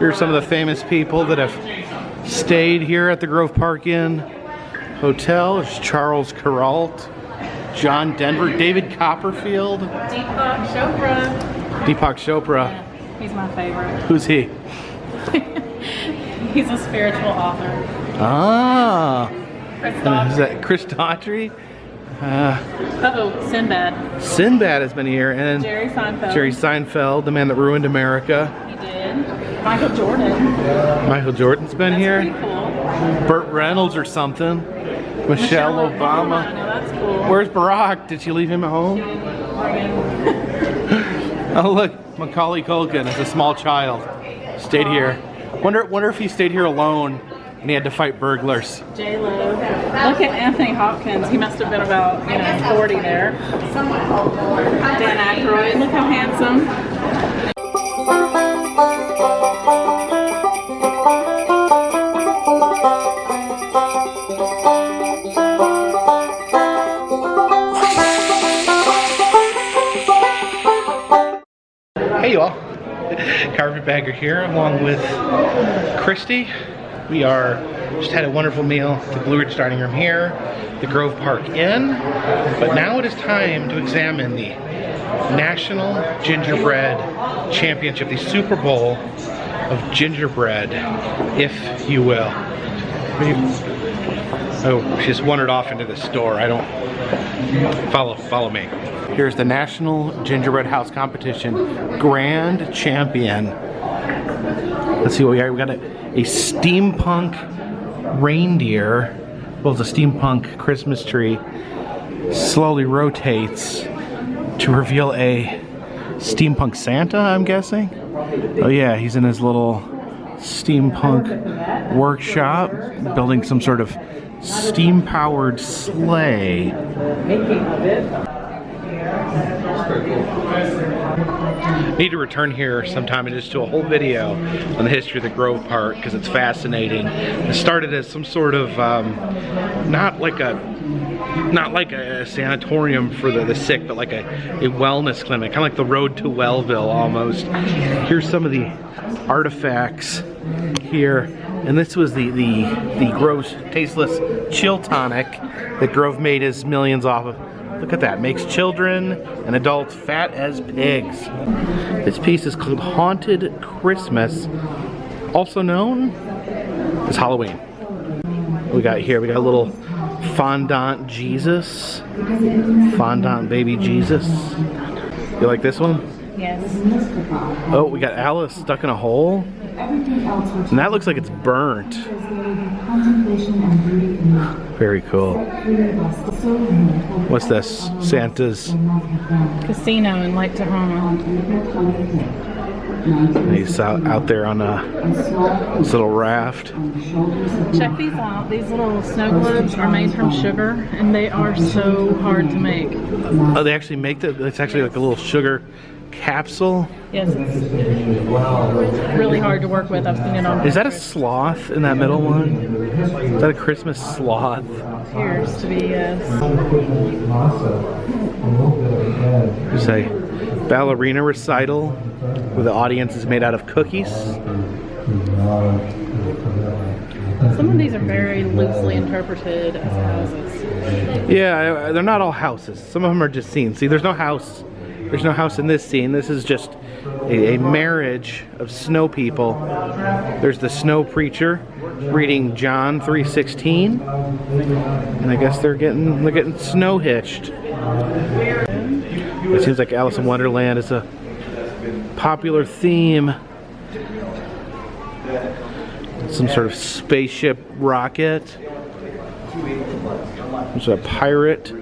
Here's some of the famous people that have stayed here at the Grove Park Inn Hotel. There's Charles Kuralt, John Denver, David Copperfield. Deepak Chopra. Deepak Chopra. Yeah, he's my favorite. Who's he? He's a spiritual author. Ah. Chris Is Daughtry. that Chris Daughtry? Uh-oh, Sinbad. Sinbad has been here, and Jerry Seinfeld. Jerry Seinfeld, the man that ruined America. He did. Michael Jordan. Michael Jordan's been That's here. pretty cool. Burt Reynolds or something. Michelle Obama. I know, that's cool. Where's Barack? Did she leave him at home? Oh look, Macaulay Culkin as a small child stayed here. Wonder if he stayed here alone and he had to fight burglars. J-Lo. Look at Anthony Hopkins. He must have been about, 40 there. Dan Aykroyd. Look how handsome. Hey you all, Carpetbagger here along with Christy. We just had a wonderful meal at the Blue Ridge Dining Room here, the Grove Park Inn. But now it is time to examine the National Gingerbread Championship, the Super Bowl of gingerbread, if you will. Oh, she just wandered off into the store. I don't follow me. Here's the National Gingerbread House Competition Grand Champion. Let's see what we got. We got a steampunk reindeer. Well, it's a steampunk Christmas tree. Slowly rotates to reveal a steampunk Santa, I'm guessing. Oh yeah, he's in his little steampunk workshop building some sort of steam-powered sleigh. Need to return here sometime and just do a whole video on the history of the Grove Park because it's fascinating. It started as some sort of not like a sanatorium for the sick, but like a wellness clinic, kind of like the road to Wellville almost. Here's some of the artifacts here, and this was the Grove's tasteless chill tonic that Grove made his millions off of. Look at that, makes children and adults fat as pigs. This piece is called Haunted Christmas, also known as Halloween. What we got here, we got a little fondant Jesus, fondant baby Jesus. You like this one? Yes. Oh, we got Alice stuck in a hole. And that looks like it's burnt. Very cool. What's this? Santa's Casino in Lake Tahoma. He's out there on this little raft. Check these out. These little snow globes are made from sugar, and they are so hard to make. Oh, they actually make that? It's actually like a little sugar capsule. Yes, it's really hard to work with. I've seen it on. Is that a sloth in that middle one? Is that a Christmas sloth? Appears to be, yes. There's a ballerina recital where the audience is made out of cookies. Some of these are very loosely interpreted as houses. Yeah, they're not all houses. Some of them are just scenes. See, there's no house. There's no house in this scene. This is just a marriage of snow people. There's the snow preacher reading John 3:16, and I guess they're getting snow hitched. It seems like Alice in Wonderland is a popular theme. Some sort of spaceship rocket. There's a pirate,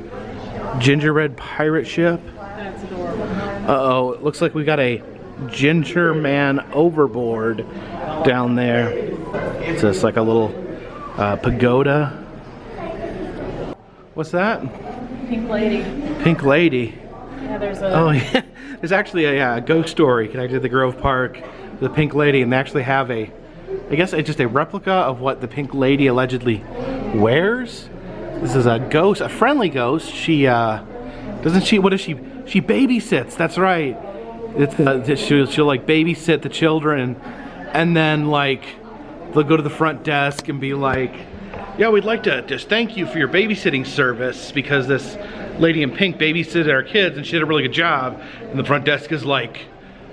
gingerbread pirate ship. That's adorable. Uh-oh, it looks like we got a ginger man overboard down there. It's just like a little pagoda. What's that? Pink lady. Pink lady. Yeah, there's a. Oh yeah, there's actually a ghost story connected to the Grove Park, the Pink Lady, and they actually have I guess it's just a replica of what the Pink Lady allegedly wears. This is a ghost, a friendly ghost. She doesn't she? What does she? She babysits. That's right. It's she'll like babysit the children and then like they'll go to the front desk and be like, yeah, we'd like to just thank you for your babysitting service because this lady in pink babysitted our kids and she did a really good job. And the front desk is like,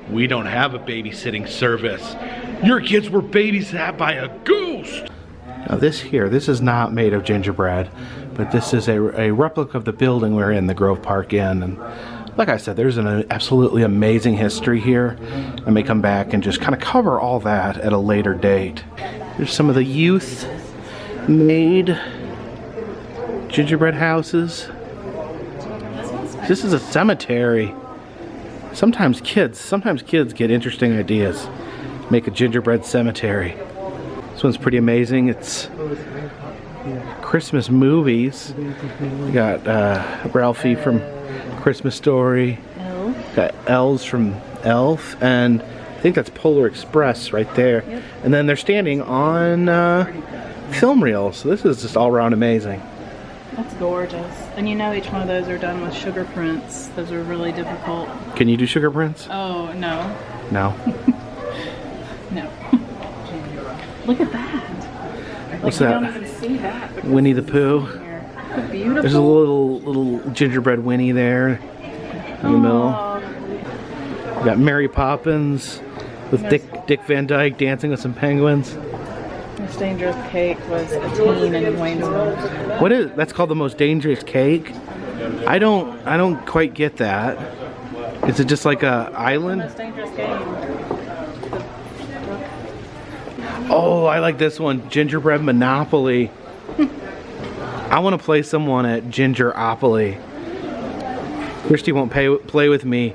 we don't have a babysitting service. Your kids were babysat by a ghost. Now this is not made of gingerbread, but this is a replica of the building we're in, the Grove Park Inn. And like I said, there's an absolutely amazing history here. I may come back and just kind of cover all that at a later date. There's some of the youth made gingerbread houses. This is a cemetery. Sometimes kids get interesting ideas. Make a gingerbread cemetery. This one's pretty amazing. It's Christmas movies. We got Ralphie from Christmas Story. Got Elves from Elf, and I think that's Polar Express right there. Yep. And then they're standing on film reels. So this is just all around amazing. That's gorgeous. And you know each one of those are done with sugar prints. Those are really difficult. Can you do sugar prints? Oh, no. No? No. Look at that. What's that? You don't even see that. Winnie the Pooh. Beautiful. There's a little gingerbread Winnie there in the middle. We got Mary Poppins with Dick Van Dyke dancing with some penguins. Most dangerous cake was a teen in Waynesville. What is that's called the most dangerous cake? I don't quite get that. Is it just like a island? Most dangerous game. Oh, I like this one, Gingerbread Monopoly. I want to play someone at Gingeropoly. Christy won't play with me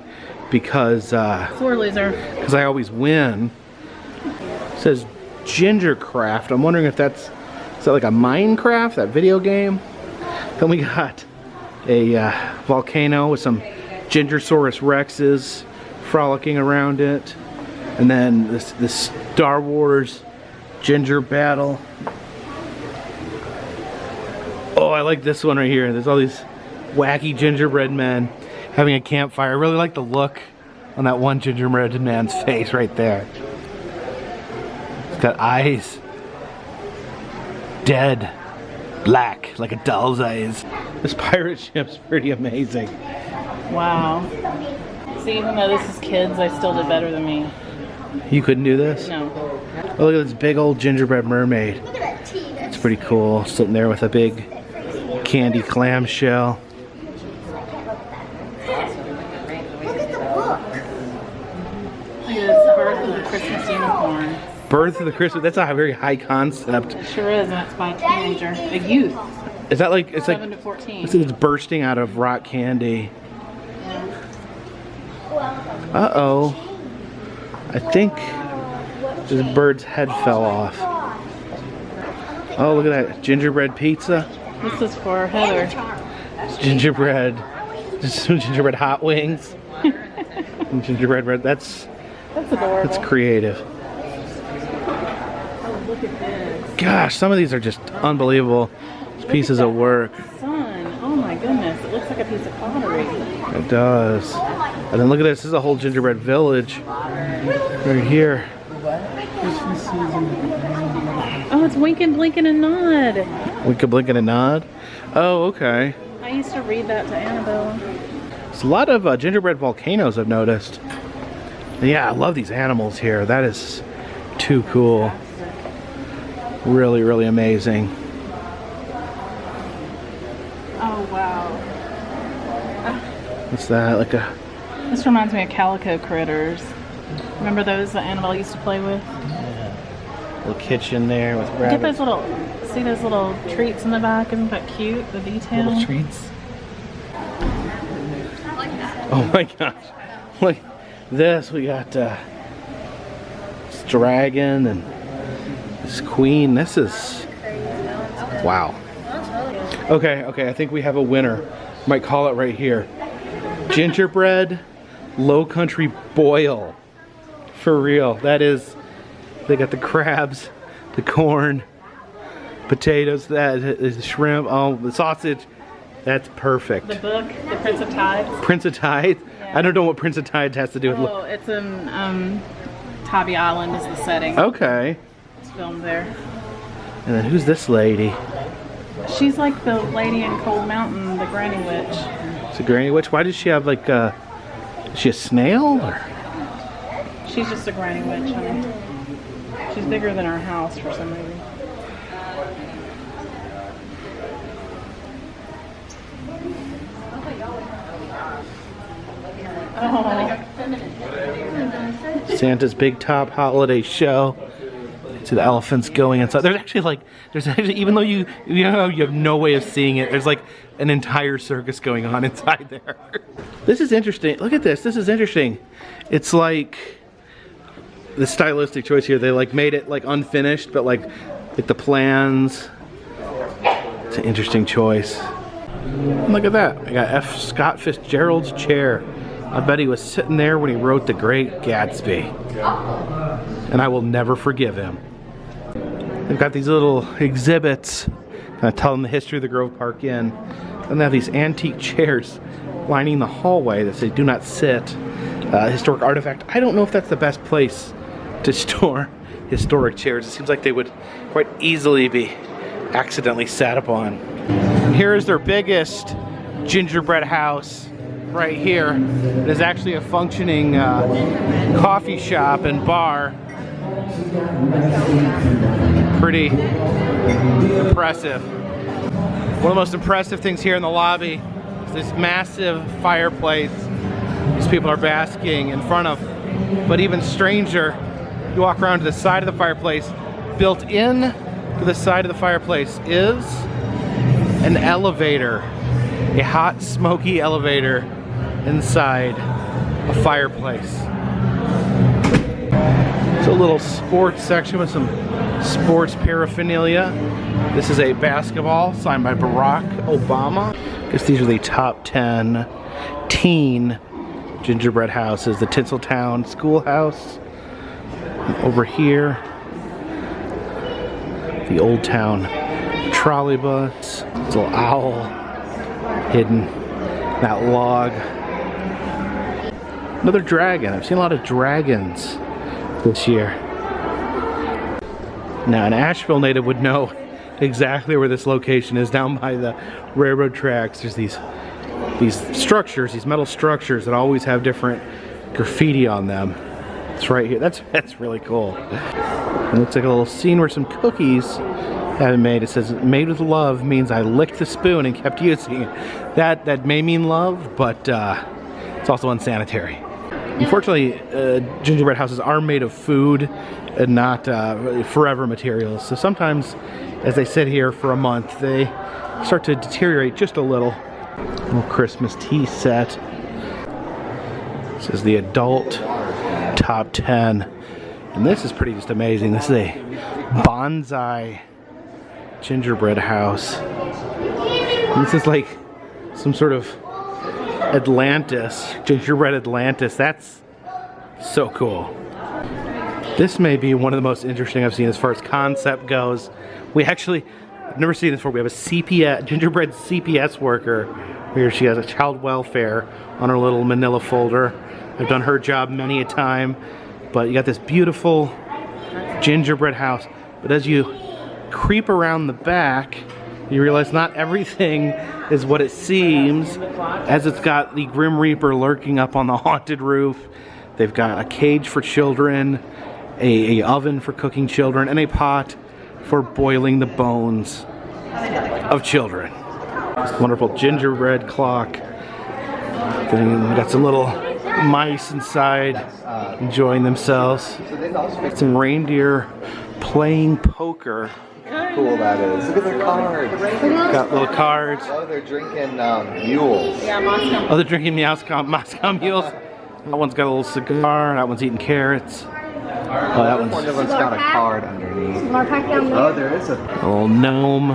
because sore loser. Because I always win. It says Gingercraft. I'm wondering if is that like a Minecraft, that video game? Then we got a volcano with some Gingersaurus Rexes frolicking around it, and then this Star Wars Ginger battle. Oh, I like this one right here. There's all these wacky gingerbread men having a campfire. I really like the look on that one gingerbread man's face right there. It's got eyes. Dead. Black, like a doll's eyes. This pirate ship's pretty amazing. Wow. See, even though this is kids, they still did better than me. You couldn't do this? No. Oh, look at this big old gingerbread mermaid. It's pretty cool, sitting there with a big candy clam shell. Look at the book. Look at this Birth of the Christmas Unicorn. Birth of the Christmas, that's a very high concept. It sure is, and it's by a teenager, a youth. Is that like, it's 7 like, to 14. it's bursting out of rock candy. Uh-oh. I think this bird's head fell off. Oh, look at that. Gingerbread pizza. This is for Heather. Gingerbread. Just some gingerbread hot wings. And gingerbread bread. That's adorable. That's creative. Oh, look at this. Gosh, some of these are just unbelievable pieces of work. Sun. Oh my goodness. It looks like a piece of pottery. It does. And then look at this. This is a whole gingerbread village right here. Oh, it's winking, blinking, and nod. Wink a blink and a nod. Oh, okay. I used to read that to Annabelle. It's a lot of gingerbread volcanoes I've noticed. And yeah, I love these animals here. That is too cool. Really, really amazing. Oh, wow. What's that? Like a... This reminds me of Calico Critters. Remember those that Annabelle used to play with? Yeah. Little kitchen there with Get rabbits. those little, see those little treats in the back? Isn't that cute? The detail. Little treats. Oh my gosh. Look, this, we got this dragon and this queen. This is, wow. Okay, I think we have a winner. Might call it right here. Gingerbread Low Country Boil. For real. That is, they got the crabs, the corn, potatoes, that is the shrimp, oh, the sausage. That's perfect. The book, The Prince of Tides. Prince of Tides? Yeah. I don't know what Prince of Tides has to do with. Oh, it's a Hobby Island is the setting. Okay. It's filmed there. And then who's this lady? She's like the lady in Cold Mountain, the Granny Witch. It's a granny witch. Why does she have like is she a snail? Or? She's just a Granny Witch, honey. She's bigger than our house for some reason. Oh. Santa's Big Top Holiday Show. See the elephants going inside. There's actually even though you have no way of seeing it, there's like an entire circus going on inside there. This is interesting. Look at this. This is interesting. It's like the stylistic choice here. They like made it like unfinished, but like the plans. It's an interesting choice. Look at that. I got F. Scott Fitzgerald's chair. I bet he was sitting there when he wrote The Great Gatsby. And I will never forgive him. They've got these little exhibits kind of telling the history of the Grove Park Inn. And they have these antique chairs lining the hallway that say do not sit. Historic artifact. I don't know if that's the best place to store historic chairs. It seems like they would quite easily be accidentally sat upon. And here is their biggest gingerbread house right here. It is actually a functioning coffee shop and bar. Pretty impressive. One of the most impressive things here in the lobby is this massive fireplace these people are basking in front of. But even stranger, you walk around to the side of the fireplace. Built in to the side of the fireplace is an elevator. A hot, smoky elevator inside a fireplace. It's a little sports section with some sports paraphernalia. This is a basketball signed by Barack Obama. I guess these are the top 10 teen gingerbread houses. The Tinseltown Schoolhouse. And over here, the Old Town trolley bus. This little owl hidden in that log. Another dragon. I've seen a lot of dragons this year. Now, an Asheville native would know exactly where this location is, down by the railroad tracks. There's these structures, these metal structures that always have different graffiti on them. It's right here. That's really cool. It looks like a little scene where some cookies have been made. It says, "Made with love" means I licked the spoon and kept using it. That may mean love, but it's also unsanitary. Unfortunately, gingerbread houses are made of food and not forever materials. So sometimes, as they sit here for a month, they start to deteriorate just a little. Little Christmas tea set. This is the adult top 10. And this is pretty just amazing. This is a bonsai gingerbread house. And this is like some sort of Atlantis, gingerbread Atlantis. That's so cool. This may be one of the most interesting I've seen as far as concept goes. I've never seen this before. We have a CPS, gingerbread CPS worker here. She has a child welfare on her little manila folder. I've done her job many a time. But you got this beautiful gingerbread house. But as you creep around the back, you realize not everything is what it seems, as it's got the Grim Reaper lurking up on the haunted roof. They've got a cage for children, a oven for cooking children, and a pot for boiling the bones of children. This wonderful gingerbread clock. Then we got some little mice inside enjoying themselves. Some reindeer playing poker. Cool that is. Look at their cards. Got little cards. Oh, they're drinking mules. Yeah, Moscow. Oh, they're drinking Moscow mules. That one's got a little cigar. That one's eating carrots. Oh, that One of them's got a card underneath. More pack down there. Oh, there is a little gnome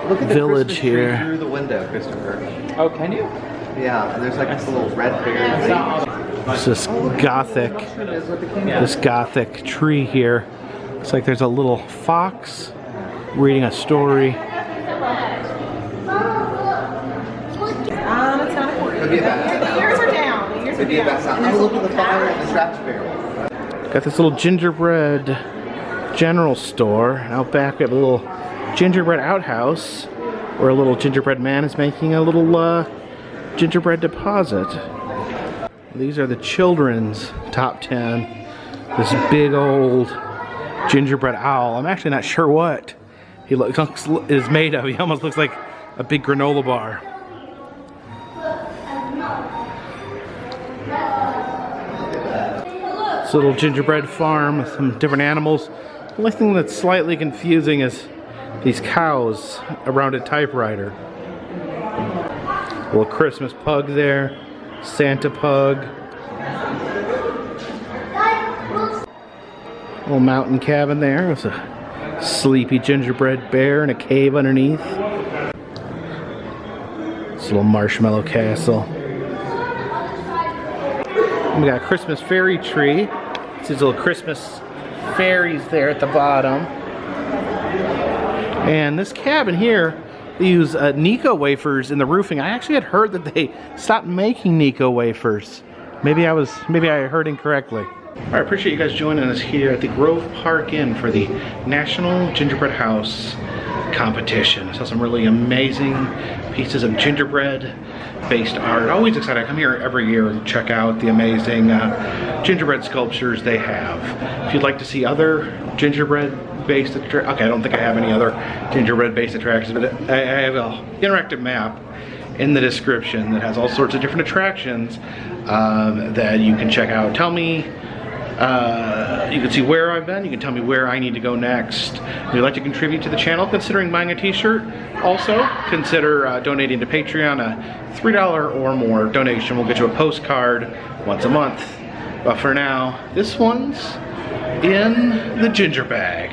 look at the village Christmas tree here. through the window, Christopher. Oh, can you? Yeah, and there's like this little red berry. It's this gothic tree here. Looks like there's a little fox reading a story. It's not important. Could be a bad The ears are down. The ears are Could be a bad down. sound. Oh, look at the fire and the scratch barrel. Got this little gingerbread general store. Out back we have a little gingerbread outhouse where a little gingerbread man is making a little gingerbread deposit. These are the children's top 10. This big old gingerbread owl. I'm actually not sure what he is made of. He almost looks like a big granola bar. This little gingerbread farm with some different animals. The only thing that's slightly confusing is these cows around a typewriter. A little Christmas pug there, Santa pug. Little mountain cabin there with a sleepy gingerbread bear in a cave underneath. This little marshmallow castle. And we got a Christmas fairy tree. These little Christmas fairies there at the bottom. And this cabin here, they use Nico wafers in the roofing. I actually had heard that they stopped making Nico wafers. Maybe I heard incorrectly. All right, appreciate you guys joining us here at the Grove Park Inn for the National Gingerbread House competition. I saw some really amazing pieces of gingerbread-based art. Always excited. I come here every year and check out the amazing gingerbread sculptures they have. If you'd like to see other gingerbread-based attractions, okay, I don't think I have any other gingerbread-based attractions, but I have an interactive map in the description that has all sorts of different attractions that you can check out. Tell me, you can see where I've been, you can tell me where I need to go next. If you'd like to contribute to the channel, considering buying a t-shirt, also consider donating to Patreon. A $3 or more donation will get you a postcard once a month. But for now, this one's in the ginger bag.